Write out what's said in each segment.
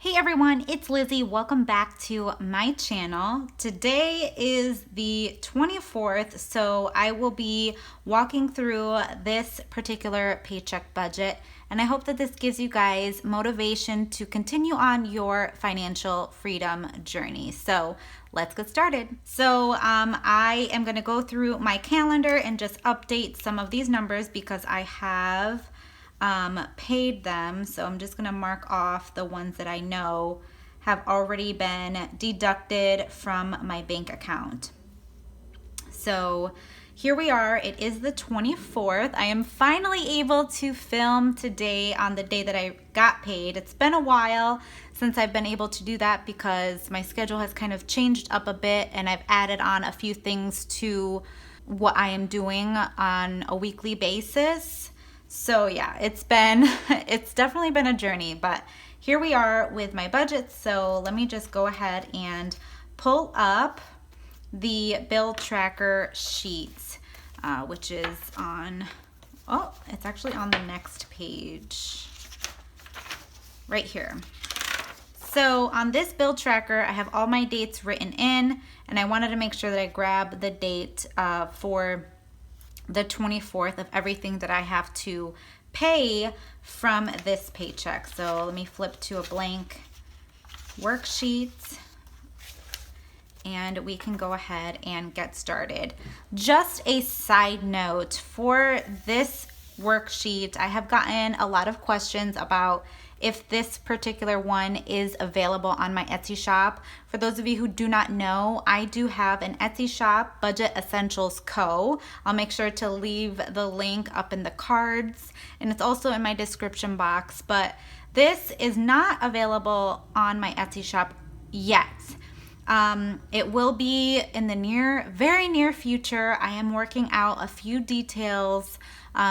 Hey everyone, it's Lizzie. Welcome back to my channel. Today is the 24th, so I will be walking through this particular paycheck budget, and I hope that this gives you guys motivation to continue on your financial freedom journey. So let's get started. So I am going to go through my calendar and just update some of these numbers because I have paid them. So I'm just gonna mark off the ones that I know have already been deducted from my bank account. So here we are. It is the 24th. I am finally able to film today on the day that I got paid. It's been a while since I've been able to do that because my schedule has kind of changed up a bit and I've added on a few things to what I am doing on a weekly basis. So yeah, it's definitely been a journey, but here we are with my budget. So let me just go ahead and pull up the bill tracker sheet, which is it's actually on the next page right here. So on this bill tracker, I have all my dates written in, and I wanted to make sure that I grab the date for the 24th of everything that I have to pay from this paycheck. So let me flip to a blank worksheet and we can go ahead and get started. Just a side note, for this worksheet, I have gotten a lot of questions about if this particular one is available on my Etsy shop. For those of you who do not know, I do have an Etsy shop, Budget Essentials Co. I'll make sure to leave the link up in the cards, and it's also in my description box, but this is not available on my Etsy shop yet. It will be in the very near future. I am working out a few details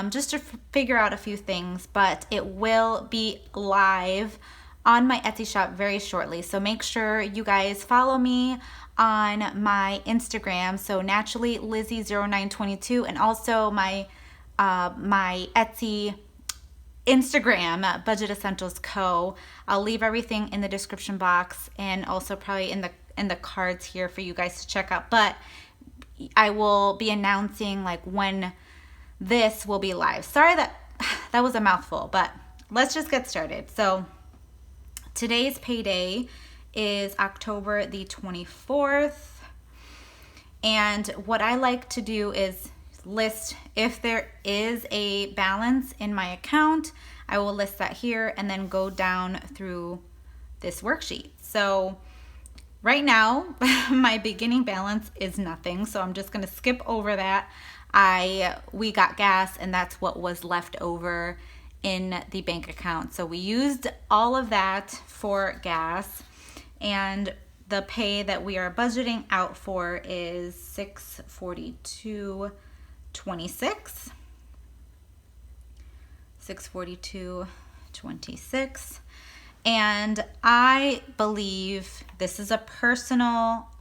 just to figure out a few things, but it will be live on my Etsy shop very shortly. So make sure you guys follow me on my Instagram. So naturally Lizzie0922, and also my Etsy Instagram, Budget Essentials Co. I'll leave everything in the description box and also probably in the cards here for you guys to check out. But I will be announcing like when this will be live. Sorry that was a mouthful, but let's just get started. So today's payday is October the 24th. And what I like to do is list if there is a balance in my account. I will list that here and then go down through this worksheet. So right now, my beginning balance is nothing, so I'm just gonna skip over that. We got gas, and that's what was left over in the bank account. So we used all of that for gas, and the pay that we are budgeting out for is $642.26. $642.26. And I believe this is a personal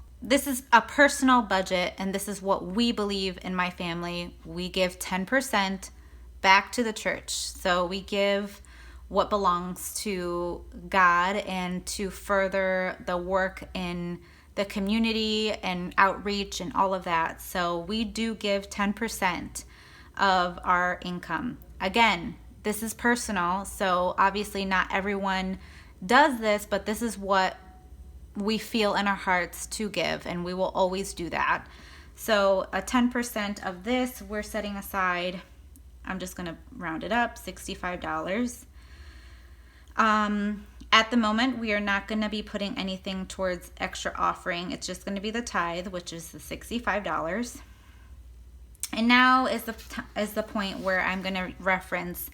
budget, and this is what we believe in my family. We give 10% back to the church. So we give what belongs to God and to further the work in the community and outreach and all of that. So we do give 10% of our income. Again, this is personal, so obviously not everyone does this, but this is what we feel in our hearts to give, and we will always do that. So a 10% of this we're setting aside, I'm just gonna round it up, $65. At the moment, we are not gonna be putting anything towards extra offering. It's just gonna be the tithe, which is the $65. And now is the point where I'm gonna reference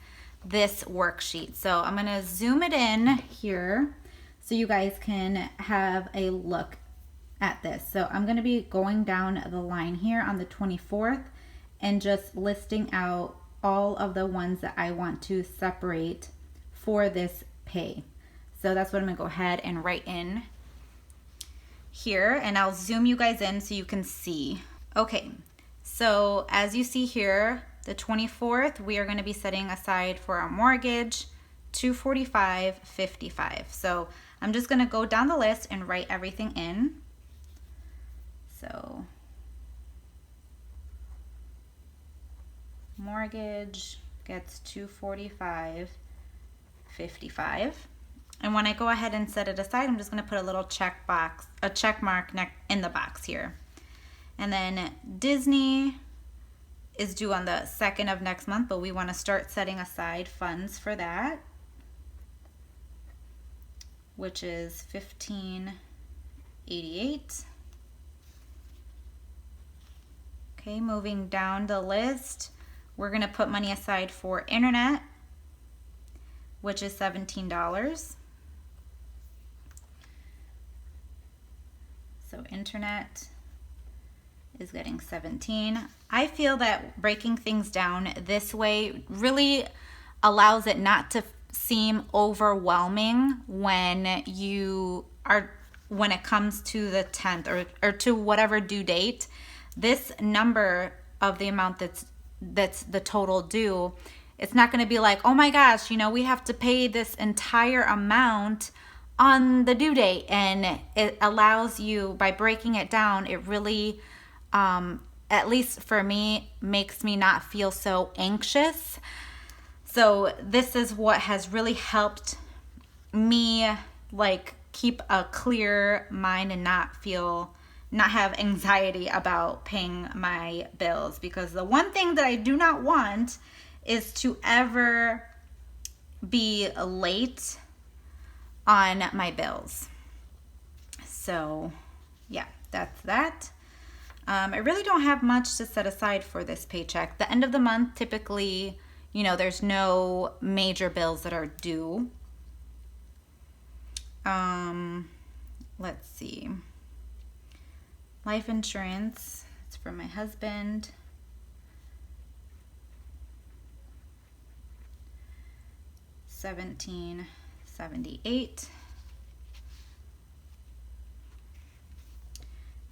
this worksheet. So I'm gonna zoom it in here so you guys can have a look at this. So I'm gonna be going down the line here on the 24th and just listing out all of the ones that I want to separate for this pay. So that's what I'm gonna go ahead and write in here, and I'll zoom you guys in so you can see. Okay, so as you see here, the 24th, we are gonna be setting aside for our mortgage $245.55. So I'm just gonna go down the list and write everything in. So mortgage gets $245.55. And when I go ahead and set it aside, I'm just gonna put a little check mark in the box here. And then Disney is due on the 2nd of next month, but we wanna start setting aside funds for that, which is $15.88. Okay, moving down the list, we're gonna put money aside for internet, which is $17. So internet is getting 17. I feel that breaking things down this way really allows it not to seem overwhelming when it comes to the 10th or to whatever due date. This number of the amount that's the total due, it's not going to be like, oh my gosh, we have to pay this entire amount on the due date. And it allows you, by breaking it down, it really, at least for me, makes me not feel so anxious. So this is what has really helped me keep a clear mind and not have anxiety about paying my bills, because the one thing that I do not want is to ever be late on my bills. So yeah, that's that. I really don't have much to set aside for this paycheck. The end of the month, typically, there's no major bills that are due. Let's see. Life insurance, it's for my husband. $17.78.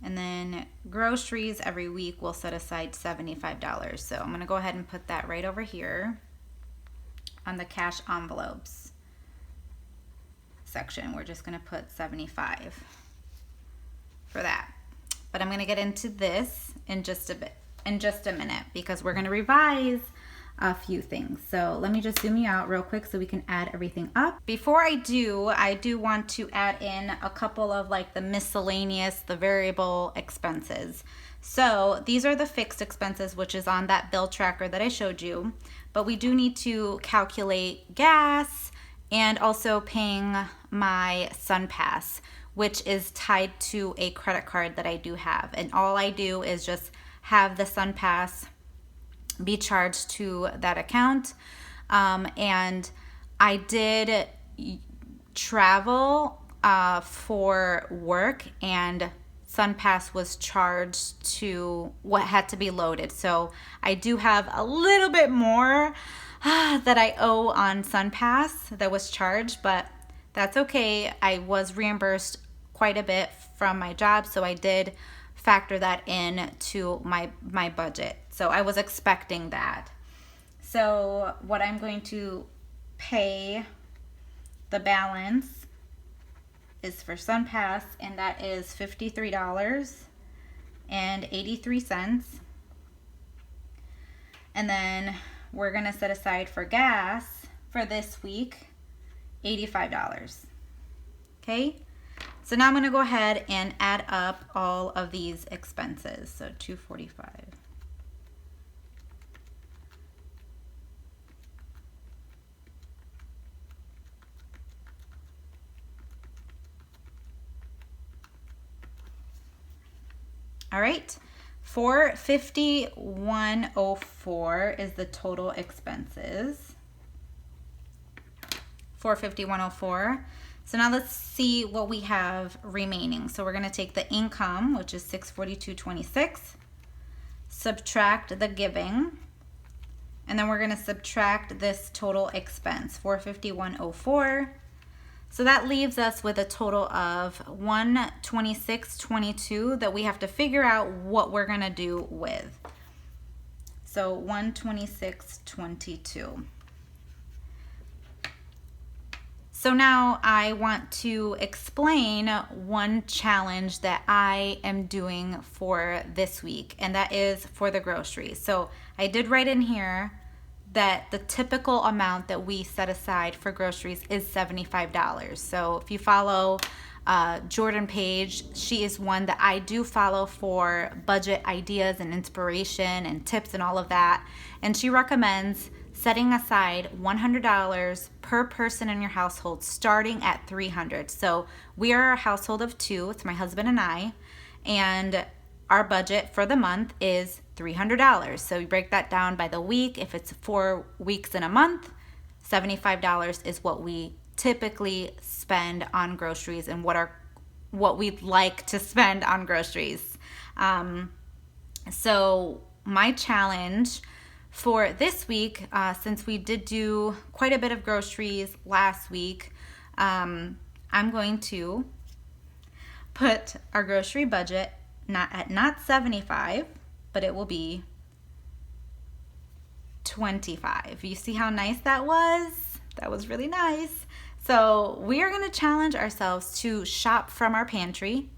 And then groceries every week we'll set aside $75. So I'm gonna go ahead and put that right over here on the cash envelopes section. We're just gonna put 75 for that. But I'm gonna get into this in just a minute, because we're gonna revise a few things. So let me just zoom you out real quick so we can add everything up. Before I do want to add in a couple of the miscellaneous, the variable expenses. So these are the fixed expenses, which is on that bill tracker that I showed you, but we do need to calculate gas and also paying my SunPass, which is tied to a credit card that I do have. And all I do is just have the SunPass be charged to that account. And I did travel for work, and SunPass was charged to what had to be loaded. So I do have a little bit more that I owe on SunPass that was charged, but that's okay. I was reimbursed quite a bit from my job, so I did factor that in to my budget. So I was expecting that. So what I'm going to pay, the balance is for SunPass, and that is $53.83. And then we're gonna set aside for gas for this week $85. Okay? So now I'm going to go ahead and add up all of these expenses. So $245. All right, $451.04 is the total expenses. $451.04. So now let's see what we have remaining. So we're going to take the income, which is $642.26, subtract the giving, and then we're going to subtract this total expense, $451.04. So that leaves us with a total of $126.22 that we have to figure out what we're going to do with. So $126.22. So now I want to explain one challenge that I am doing for this week, and that is for the groceries. So I did write in here that the typical amount that we set aside for groceries is $75. So if you follow Jordan Page, she is one that I do follow for budget ideas and inspiration and tips and all of that. And she recommends setting aside $100 per person in your household, starting at $300. So we are a household of two. It's my husband and I, and our budget for the month is $300. So you break that down by the week. If it's 4 weeks in a month, $75 is what we typically spend on groceries and what we'd like to spend on groceries. So my challenge for this week, since we did do quite a bit of groceries last week, I'm going to put our grocery budget not 75, but it will be 25. You see how nice that was? That was really nice. So we are going to challenge ourselves to shop from our pantry,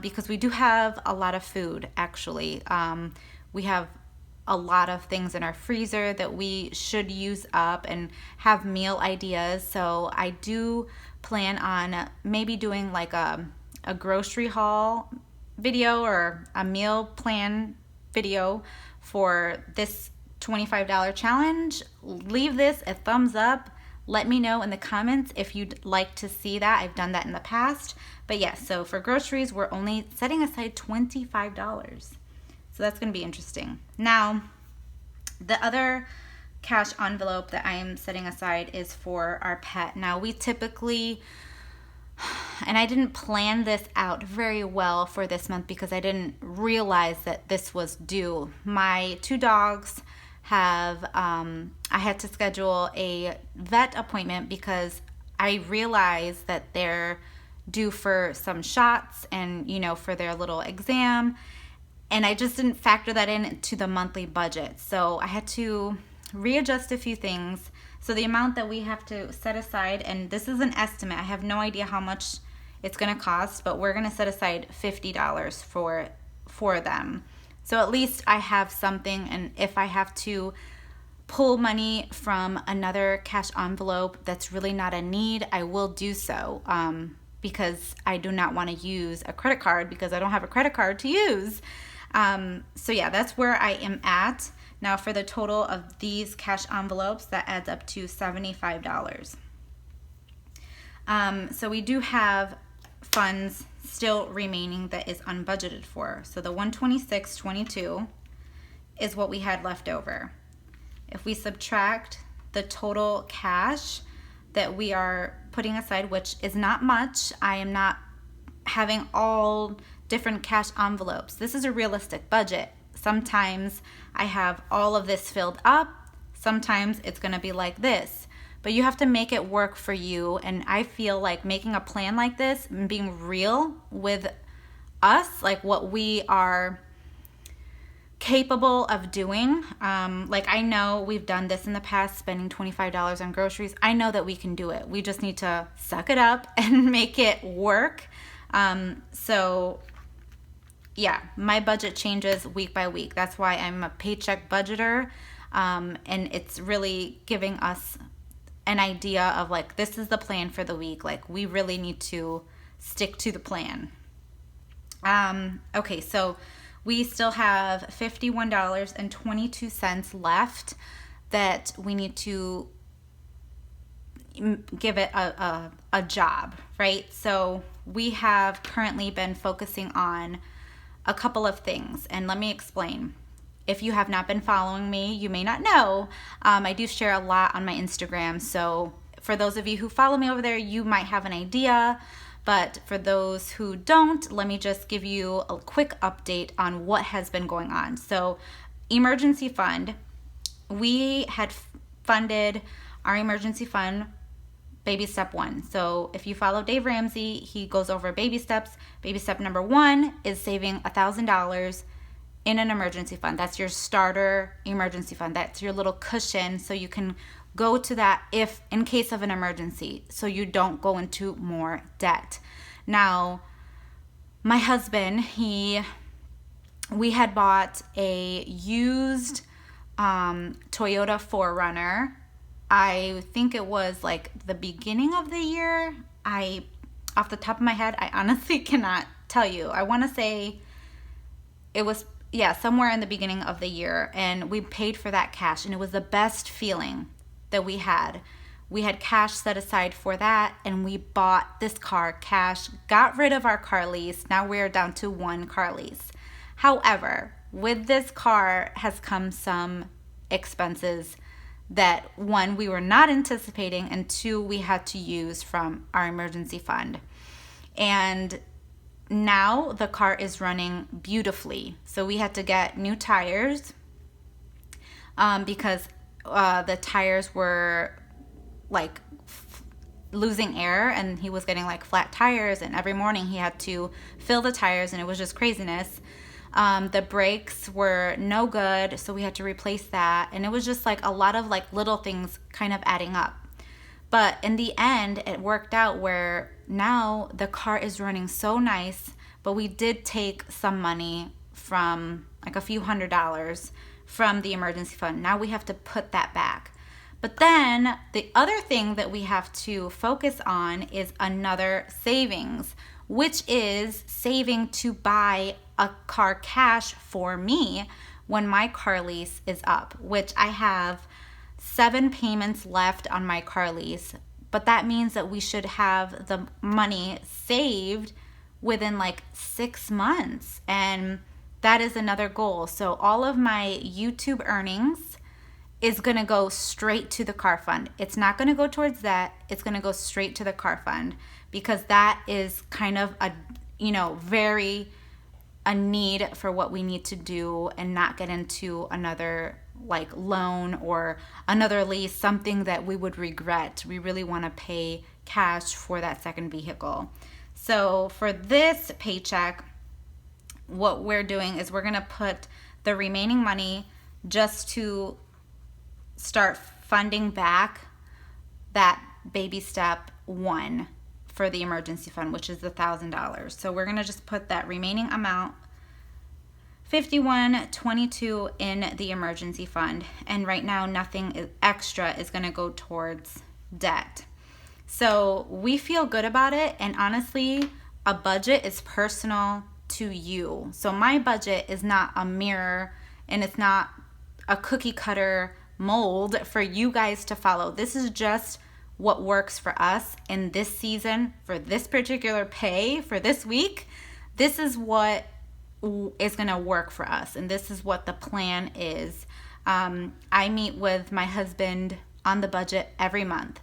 because we do have a lot of food, actually. We have a lot of things in our freezer that we should use up and have meal ideas. So I do plan on maybe doing like a grocery haul video or a meal plan video for this $25 challenge. Leave this a thumbs up. Let me know in the comments if you'd like to see that. I've done that in the past. But yes, so for groceries, we're only setting aside $25. So that's going to be interesting. Now, the other cash envelope that I am setting aside is for our pet. Now, we typically, and I didn't plan this out very well for this month because I didn't realize that this was due. My 2 dogs have, I had to schedule a vet appointment because I realized that they're due for some shots and, for their little exam. And I just didn't factor that into the monthly budget. So I had to readjust a few things. So the amount that we have to set aside, and this is an estimate, I have no idea how much it's going to cost, but we're going to set aside $50 for them. So at least I have something, and if I have to pull money from another cash envelope that's really not a need, I will do so, because I do not want to use a credit card because I don't have a credit card to use. So yeah, that's where I am at. Now for the total of these cash envelopes, that adds up to $75. So we do have funds still remaining that is unbudgeted for. So the $126.22 is what we had left over. If we subtract the total cash that we are putting aside, which is not much, I am not having all different cash envelopes. This is a realistic budget. Sometimes I have all of this filled up. Sometimes it's going to be like this. But you have to make it work for you. And I feel like making a plan like this and being real with us, like what we are capable of doing. Like I know we've done this in the past, spending $25 on groceries. I know that we can do it. We just need to suck it up and make it work. So yeah, my budget changes week by week. That's why I'm a paycheck budgeter. And it's really giving us an idea of like, this is the plan for the week. Like we really need to stick to the plan. Okay, so we still have $51.22 left that we need to give it a job, right? So we have currently been focusing on a couple of things, and let me explain. If you have not been following me, you may not know, I do share a lot on my Instagram. So for those of you who follow me over there, you might have an idea. But for those who don't, let me just give you a quick update on what has been going on. So emergency fund, we had funded our emergency fund baby step 1. So if you follow Dave Ramsey, he goes over baby steps. Baby step number 1 is saving $1,000 in an emergency fund. That's your starter emergency fund. That's your little cushion so you can go to that if in case of an emergency, so you don't go into more debt. Now, my husband, we had bought a used Toyota 4Runner. I think it was like the beginning of the year. Off the top of my head, I honestly cannot tell you. I want to say it was, somewhere in the beginning of the year. And we paid for that cash. And it was the best feeling that we had. We had cash set aside for that. And we bought this car cash, got rid of our car lease. Now we're down to one car lease. However, with this car has come some expenses that, one, we were not anticipating, and two, we had to use from our emergency fund. And now the car is running beautifully. So we had to get new tires because the tires were like losing air, and he was getting like flat tires, and every morning he had to fill the tires, and it was just craziness. The brakes were no good, so we had to replace that. And it was just like a lot of like little things kind of adding up. But in the end, it worked out where now the car is running so nice, but we did take some money from like a few $100s from the emergency fund. Now we have to put that back. But then the other thing that we have to focus on is another savings, which is saving to buy a car cash for me when my car lease is up, which I have 7 payments left on my car lease. But that means that we should have the money saved within like 6 months. And that is another goal. So all of my YouTube earnings is going to go straight to the car fund. It's not going to go towards that. It's going to go straight to the car fund, because that is kind of a, very a need for what we need to do, and not get into another like loan or another lease, something that we would regret. We really want to pay cash for that second vehicle. So for this paycheck, what we're doing is we're going to put the remaining money just to start funding back that baby step 1 for the emergency fund, which is the $1,000. So we're going to just put that remaining amount, $51.22, in the emergency fund. And right now, nothing extra is going to go towards debt. So we feel good about it. And honestly, a budget is personal to you. So my budget is not a mirror, and it's not a cookie cutter mold for you guys to follow. This is just what works for us in this season, for this particular pay, for this week. This is what is going to work for us, and this is what the plan is. I meet with my husband on the budget every month.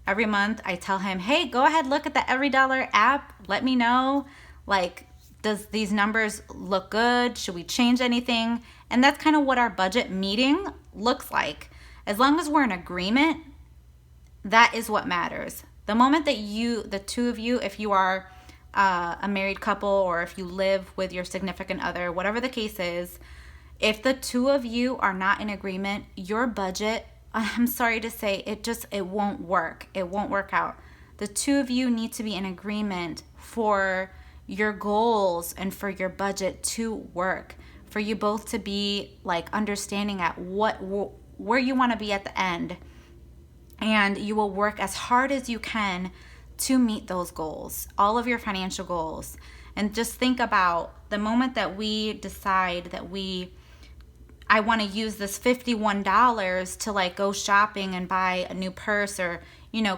Every month I tell him, hey, go ahead, look at the Every Dollar app. Let me know, like, does these numbers look good? Should we change anything? And that's kind of what our budget meeting looks like. As long as we're in agreement, that is what matters. The moment that the two of you, if you are a married couple, or if you live with your significant other, whatever the case is, if the two of you are not in agreement, your budget, I'm sorry to say, it won't work. It won't work out. The two of you need to be in agreement for your goals and for your budget to work, for you both to be like understanding at where you want to be at the end. And you will work as hard as you can to meet those goals, all of your financial goals. And just think about the moment that we decide that I want to use this $51 to like go shopping and buy a new purse, or,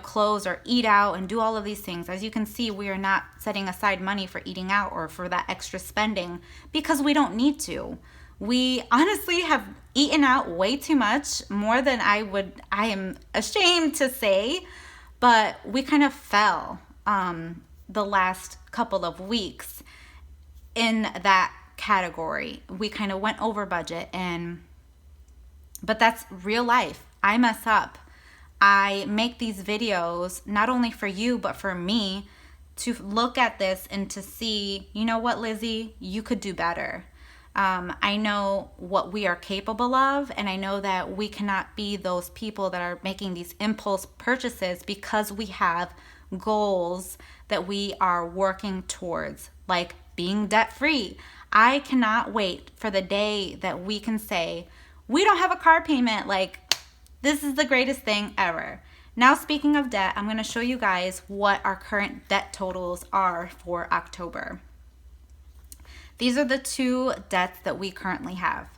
clothes, or eat out and do all of these things. As you can see, we are not setting aside money for eating out or for that extra spending, because we don't need to. We honestly have eaten out way too much, more than I am ashamed to say, but we kind of fell the last couple of weeks in that category. We kind of went over budget, but that's real life. I mess up. I make these videos not only for you, but for me, to look at this and to see, you know what, Lizzie, you could do better. I know what we are capable of, and I know that we cannot be those people that are making these impulse purchases because we have goals that we are working towards, like being debt free. I cannot wait for the day that we can say, we don't have a car payment. Like, this is the greatest thing ever. Now, speaking of debt, I'm going to show you guys what our current debt totals are for October. These are the two debts that we currently have.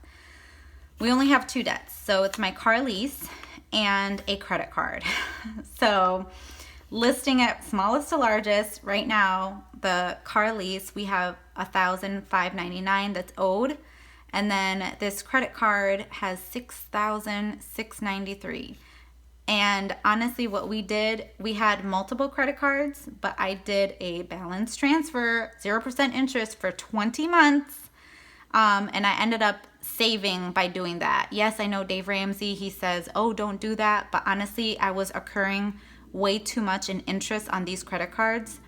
We only have two debts. So it's my car lease and a credit card. So listing it smallest to largest, right now, the car lease, we have $1,599 that's owed. And then this credit card has $6,693. And honestly, what we did, we had multiple credit cards, but I did a balance transfer, 0% interest for 20 months. And I ended up saving by doing that. Yes, I know Dave Ramsey, he says, oh, don't do that. But honestly, I was accruing way too much in interest on these credit cards.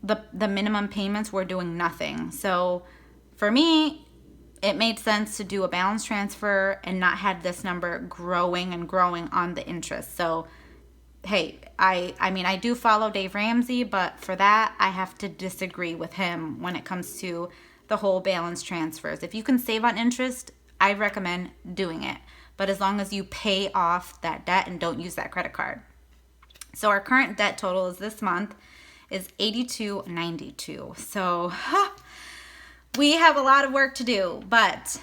The minimum payments were doing nothing. So for me, it made sense to do a balance transfer and not have this number growing and growing on the interest. So, hey, I mean, I do follow Dave Ramsey, but for that, I have to disagree with him when it comes to the whole balance transfers. If you can save on interest, I recommend doing it. But as long as you pay off that debt and don't use that credit card. So our current debt total is this month is $82.92. So, we have a lot of work to do, but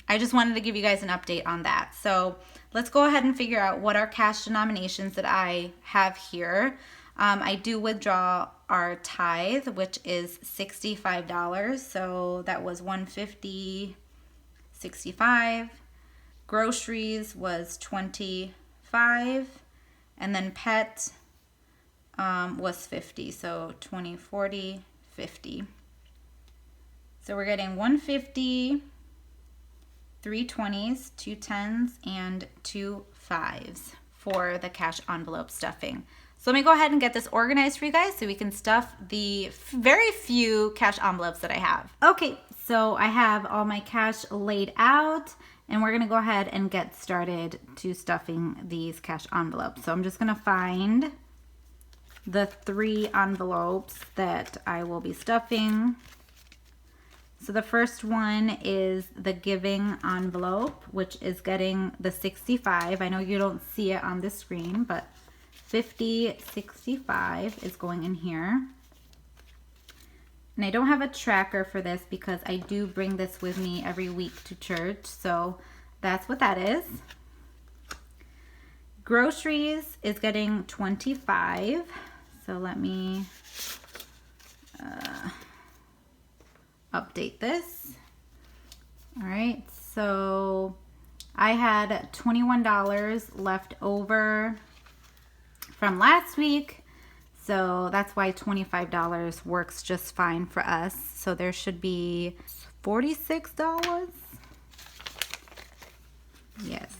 I just wanted to give you guys an update on that. So let's go ahead and figure out what our cash denominations that I have here. I do withdraw our tithe, which is $65. So that was $150.65. Groceries was $25, and then pet was $50. So $20, $40, $50. So we're getting 150, 3 20s, 2 10s, and 2 5s for the cash envelope stuffing. So let me go ahead and get this organized for you guys so we can stuff the very few cash envelopes that I have. Okay, so I have all my cash laid out, and we're gonna go ahead and get started to stuffing these cash envelopes. So I'm just gonna find the 3 envelopes that I will be stuffing. So the first one is the giving envelope, which is getting the 65. I know you don't see it on the screen, but 5065 is going in here. And I don't have a tracker for this because I do bring this with me every week to church. So that's what that is. Groceries is getting 25. So let me update this. All right, so I had $21 left over from last week, so that's why $25 works just fine for us. So there should be $46. Yes.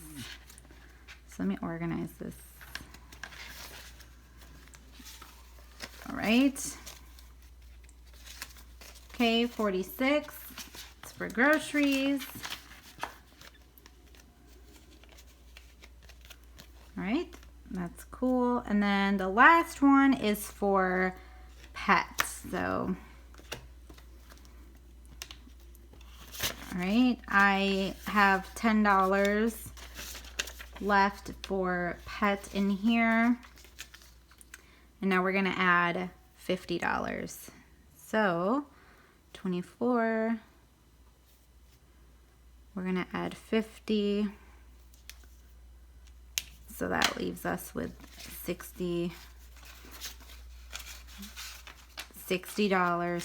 So let me organize this. All right. Okay, 46. It's for groceries. All right, that's cool. And then the last one is for pets. So, all right, I have $10 left for pet in here. And now we're gonna add $50. So 24, we're gonna add 50, so that leaves us with $60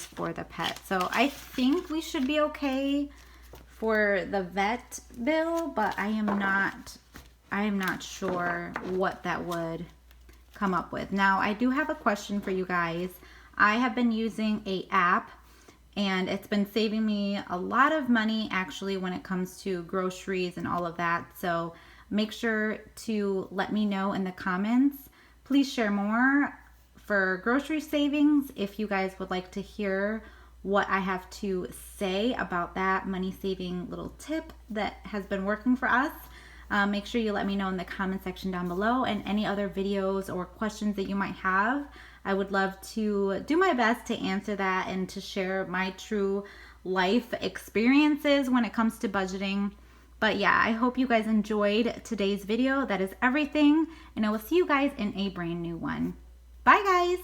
for the pet. So I think we should be okay for the vet bill, but I am not sure what that would come up with. Now I do have a question for you guys. I have been using a app, and it's been saving me a lot of money actually when it comes to groceries and all of that. So make sure to let me know in the comments. Please share more for grocery savings if you guys would like to hear what I have to say about that money saving little tip that has been working for us. Make sure you let me know in the comment section down below, and any other videos or questions that you might have. I would love to do my best to answer that and to share my true life experiences when it comes to budgeting. But yeah, I hope you guys enjoyed today's video. That is everything, and I will see you guys in a brand new one. Bye guys!